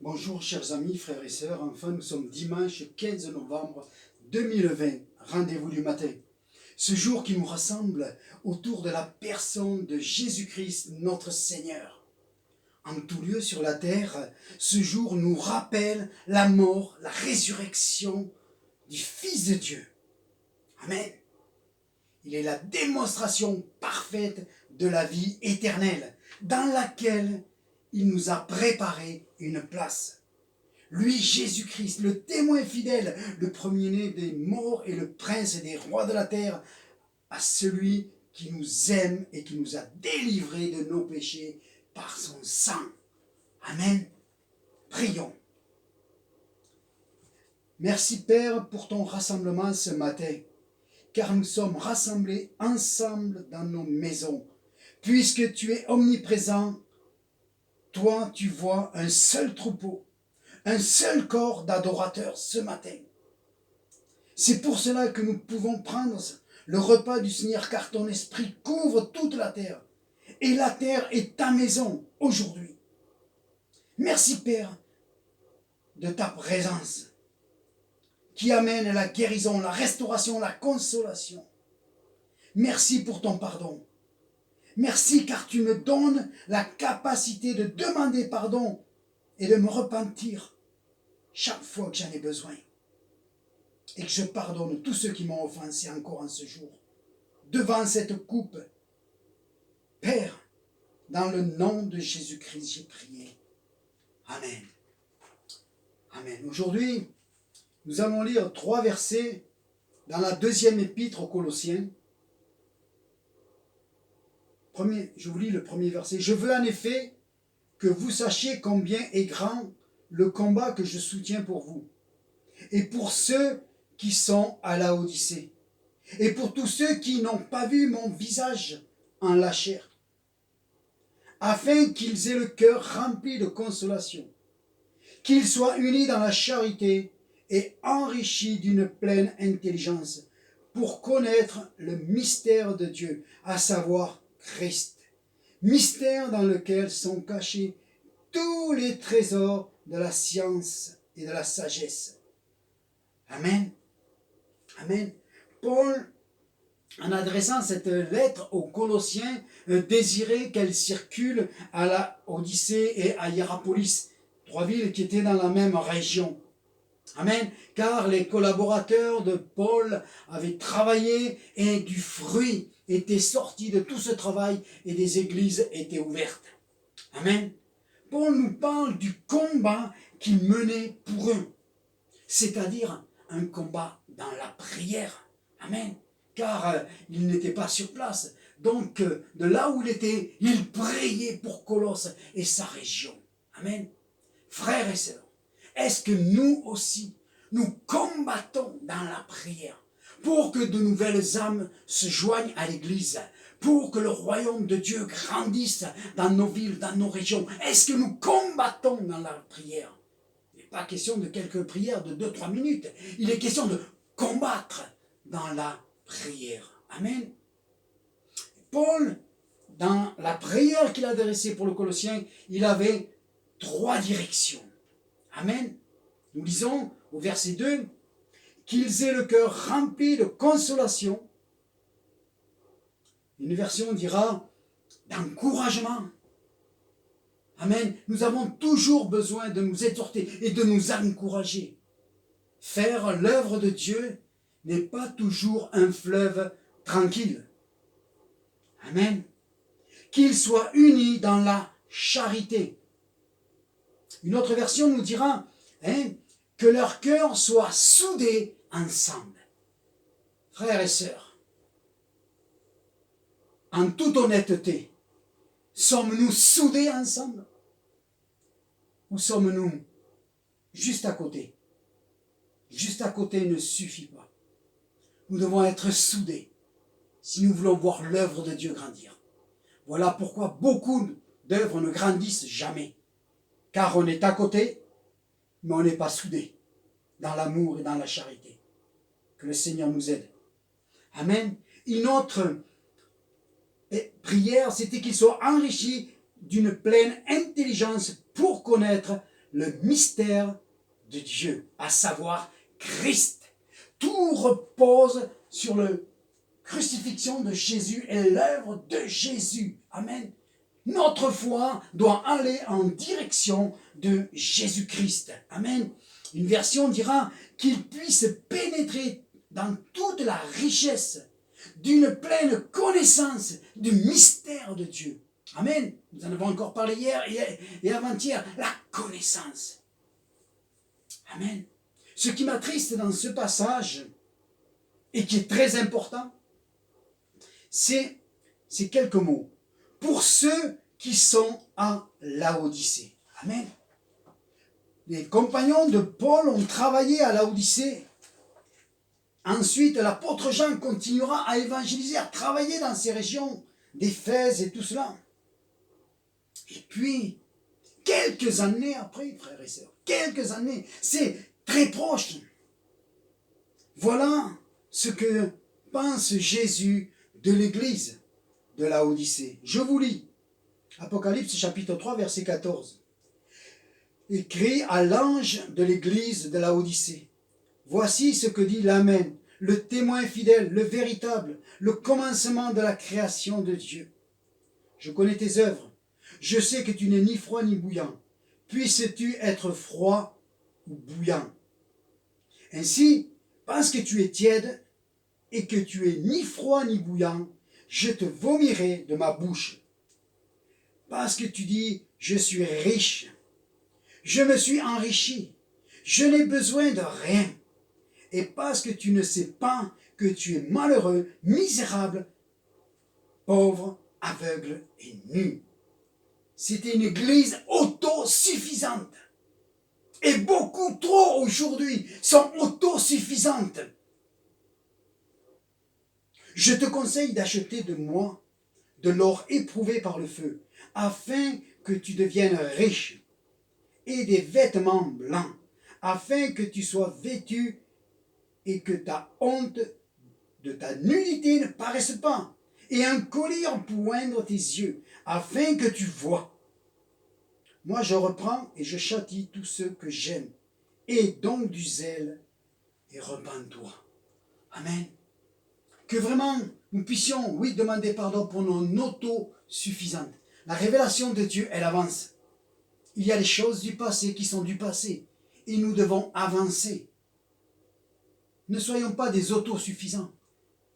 Bonjour chers amis, frères et sœurs, enfin nous sommes dimanche 15 novembre 2020, rendez-vous du matin. Ce jour qui nous rassemble autour de la personne de Jésus-Christ, notre Seigneur. En tout lieu sur la terre, ce jour nous rappelle la mort, la résurrection du Fils de Dieu. Amen. Il est la démonstration parfaite de la vie éternelle, dans laquelle il nous a préparé une place. Lui, Jésus-Christ, le témoin fidèle, le premier-né des morts et le prince des rois de la terre, à celui qui nous aime et qui nous a délivrés de nos péchés par son sang. Amen. Prions. Merci Père pour ton rassemblement ce matin, car nous sommes rassemblés ensemble dans nos maisons. Puisque tu es omniprésent, toi tu vois un seul troupeau, un seul corps d'adorateurs ce matin. C'est pour cela que nous pouvons prendre le repas du Seigneur, car ton esprit couvre toute la terre. Et la terre est ta maison aujourd'hui. Merci Père de ta présence qui amène la guérison, la restauration, la consolation. Merci pour ton pardon. Merci car tu me donnes la capacité de demander pardon et de me repentir chaque fois que j'en ai besoin. Et que je pardonne tous ceux qui m'ont offensé encore en ce jour. Devant cette coupe, Père, dans le nom de Jésus-Christ, j'ai prié. Amen. Amen. Aujourd'hui, nous allons lire 3 versets dans la 2e épître aux Colossiens. Je vous lis le premier verset. Je veux en effet que vous sachiez combien est grand le combat que je soutiens pour vous, et pour ceux qui sont à la Odyssée, et pour tous ceux qui n'ont pas vu mon visage en la chair, afin qu'ils aient le cœur rempli de consolation, qu'ils soient unis dans la charité et enrichis d'une pleine intelligence, pour connaître le mystère de Dieu, à savoir Christ, mystère dans lequel sont cachés tous les trésors de la science et de la sagesse. Amen. Amen. Paul, en adressant cette lettre aux Colossiens, désirait qu'elle circule à la Odyssée et à Hiérapolis, 3 villes qui étaient dans la même région. Amen. Car les collaborateurs de Paul avaient travaillé et du fruit était sorti de tout ce travail et des églises étaient ouvertes. Amen. Paul nous parle du combat qu'il menait pour eux, c'est-à-dire un combat dans la prière. Amen. Car il n'était pas sur place. Donc, de là où il était, il priait pour Colosse et sa région. Amen. Frères et sœurs, est-ce que nous aussi, nous combattons dans la prière pour que de nouvelles âmes se joignent à l'Église, pour que le royaume de Dieu grandisse dans nos villes, dans nos régions? Est-ce que nous combattons dans la prière? Il n'est pas question de quelques prières de 2-3 minutes. Il est question de combattre dans la prière. Amen. Paul, dans la prière qu'il a adressée pour le Colossien, il avait 3 directions. Amen. Nous lisons au verset 2, qu'ils aient le cœur rempli de consolation. Une version dira d'encouragement. Amen. Nous avons toujours besoin de nous exhorter et de nous encourager. Faire l'œuvre de Dieu n'est pas toujours un fleuve tranquille. Amen. Qu'ils soient unis dans la charité. Une autre version nous dira que leur cœur soit soudé ensemble. Frères et sœurs, en toute honnêteté, sommes-nous soudés ensemble? Ou sommes-nous juste à côté? Juste à côté ne suffit pas. Nous devons être soudés si nous voulons voir l'œuvre de Dieu grandir. Voilà pourquoi beaucoup d'œuvres ne grandissent jamais. Car on est à côté, mais on n'est pas soudés dans l'amour et dans la charité. Que le Seigneur nous aide. Amen. Une autre prière, c'était qu'ils soient enrichis d'une pleine intelligence pour connaître le mystère de Dieu, à savoir Christ. Tout repose sur la crucifixion de Jésus et l'œuvre de Jésus. Amen. Notre foi doit aller en direction de Jésus-Christ. Amen. Une version dira qu'il puisse pénétrer dans toute la richesse d'une pleine connaissance du mystère de Dieu. Amen. Nous en avons encore parlé hier et avant-hier. La connaissance. Amen. Ce qui m'attriste dans ce passage, et qui est très important, c'est quelques mots. Pour ceux qui sont à Laodicée. Amen. Les compagnons de Paul ont travaillé à Laodicée. Ensuite, l'apôtre Jean continuera à évangéliser, à travailler dans ces régions d'Éphèse et tout cela. Et puis, quelques années après, frères et sœurs, quelques années, c'est très proche. Voilà ce que pense Jésus de l'église de Laodicée. Je vous lis Apocalypse chapitre 3, verset 14. Écrit à l'ange de l'église de Laodicée. Voici ce que dit l'Amen, le témoin fidèle, le véritable, le commencement de la création de Dieu. Je connais tes œuvres. Je sais que tu n'es ni froid ni bouillant. Puisses-tu être froid ou bouillant? Ainsi, parce que tu es tiède et que tu es ni froid ni bouillant, je te vomirai de ma bouche. Parce que tu dis, je suis riche, je me suis enrichi, je n'ai besoin de rien. Et parce que tu ne sais pas que tu es malheureux, misérable, pauvre, aveugle et nu. C'était une église autosuffisante. Et beaucoup trop aujourd'hui sont autosuffisantes. Je te conseille d'acheter de moi de l'or éprouvé par le feu, afin que tu deviennes riche, et des vêtements blancs, afin que tu sois vêtu et que ta honte de ta nudité ne paraisse pas, et un collier pour oindre tes yeux, afin que tu vois. Moi je reprends et je châtie tous ceux que j'aime. Aie donc du zèle et repens-toi. Amen. Que vraiment nous puissions, oui, demander pardon pour nos autosuffisantes. La révélation de Dieu, elle avance. Il y a les choses du passé qui sont du passé. Et nous devons avancer. Ne soyons pas des autosuffisants.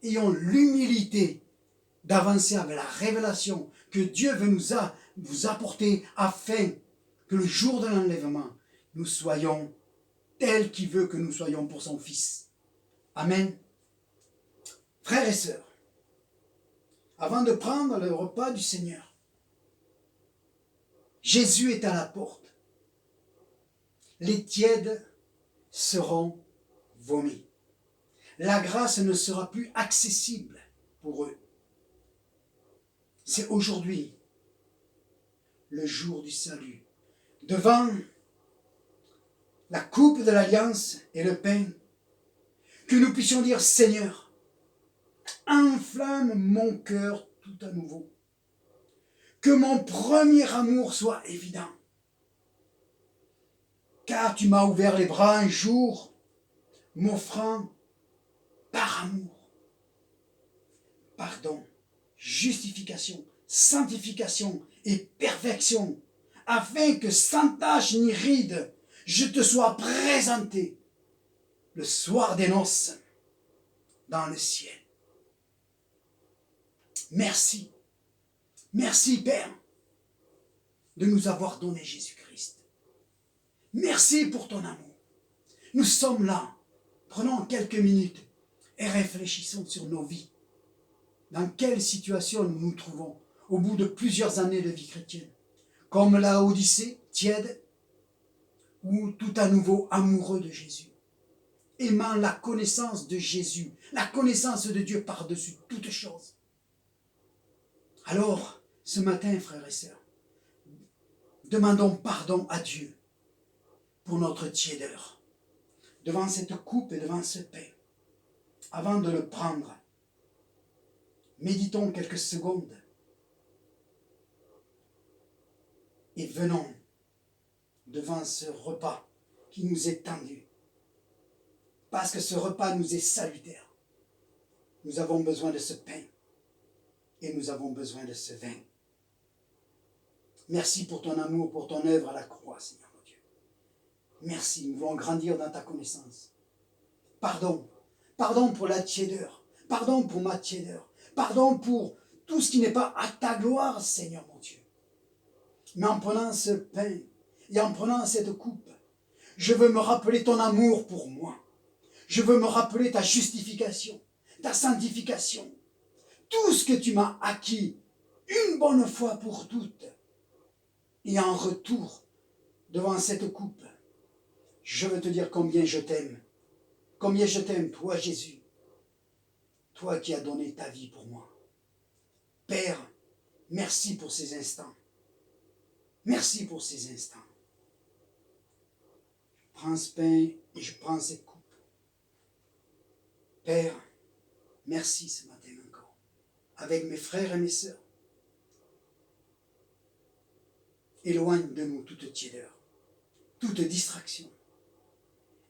Ayons l'humilité d'avancer avec la révélation que Dieu veut vous apporter afin que le jour de l'enlèvement, nous soyons tels qu'il veut que nous soyons pour son Fils. Amen. Frères et sœurs, avant de prendre le repas du Seigneur, Jésus est à la porte. Les tièdes seront vomis. La grâce ne sera plus accessible pour eux. C'est aujourd'hui le jour du salut. Devant la coupe de l'alliance et le pain, que nous puissions dire, Seigneur, enflamme mon cœur tout à nouveau. Que mon premier amour soit évident. Car tu m'as ouvert les bras un jour, m'offrant par amour pardon, justification, sanctification et perfection, afin que sans tache ni ride, je te sois présenté le soir des noces dans le ciel. Merci. Merci, Père, de nous avoir donné Jésus-Christ. Merci pour ton amour. Nous sommes là. Prenons quelques minutes et réfléchissons sur nos vies. Dans quelle situation nous nous trouvons au bout de plusieurs années de vie chrétienne? Comme la Odyssée, tiède, ou tout à nouveau amoureux de Jésus, aimant la connaissance de Jésus, la connaissance de Dieu par-dessus toutes choses. Alors, ce matin, frères et sœurs, demandons pardon à Dieu pour notre tiédeur, devant cette coupe et devant ce pain. Avant de le prendre, méditons quelques secondes et venons devant ce repas qui nous est tendu. Parce que ce repas nous est salutaire. Nous avons besoin de ce pain et nous avons besoin de ce vin. Merci pour ton amour, pour ton œuvre à la croix, Seigneur mon Dieu. Merci, nous voulons grandir dans ta connaissance. Pardon, pardon pour la tiédeur, pardon pour ma tiédeur, pardon pour tout ce qui n'est pas à ta gloire, Seigneur mon Dieu. Mais en prenant ce pain et en prenant cette coupe, je veux me rappeler ton amour pour moi. Je veux me rappeler ta justification, ta sanctification, tout ce que tu m'as acquis une bonne fois pour toutes. Et en retour, devant cette coupe, je veux te dire combien je t'aime. Combien je t'aime, toi Jésus. Toi qui as donné ta vie pour moi. Père, merci pour ces instants. Merci pour ces instants. Je prends ce pain et je prends cette coupe. Père, merci ce matin encore. Avec mes frères et mes sœurs. Éloigne de nous toute tiédeur, toute distraction.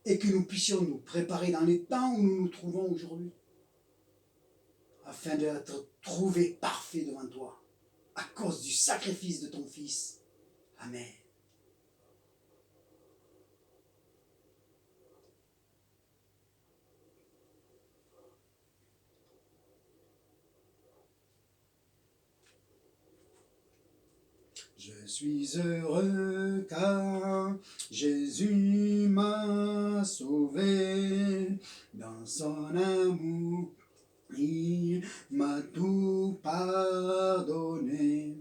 Et que nous puissions nous préparer dans les temps où nous nous trouvons aujourd'hui. Afin d'être trouvés parfaits devant toi. À cause du sacrifice de ton Fils. Amen. Je suis heureux car Jésus m'a sauvé. Dans son amour, il m'a tout pardonné.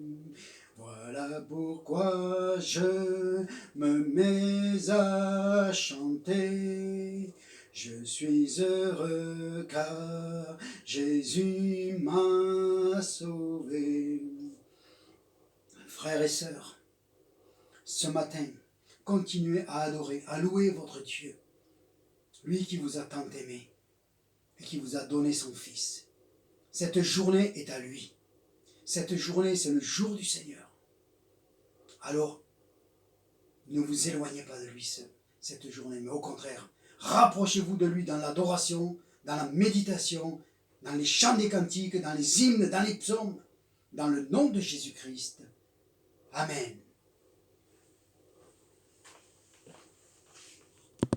Voilà pourquoi je me mets à chanter. Je suis heureux car Jésus m'a sauvé. Frères et sœurs, ce matin, continuez à adorer, à louer votre Dieu. Lui qui vous a tant aimé et qui vous a donné son Fils. Cette journée est à lui. Cette journée, c'est le jour du Seigneur. Alors, ne vous éloignez pas de lui cette journée, mais au contraire, rapprochez-vous de lui dans l'adoration, dans la méditation, dans les chants des cantiques, dans les hymnes, dans les psaumes, dans le nom de Jésus-Christ. Amen.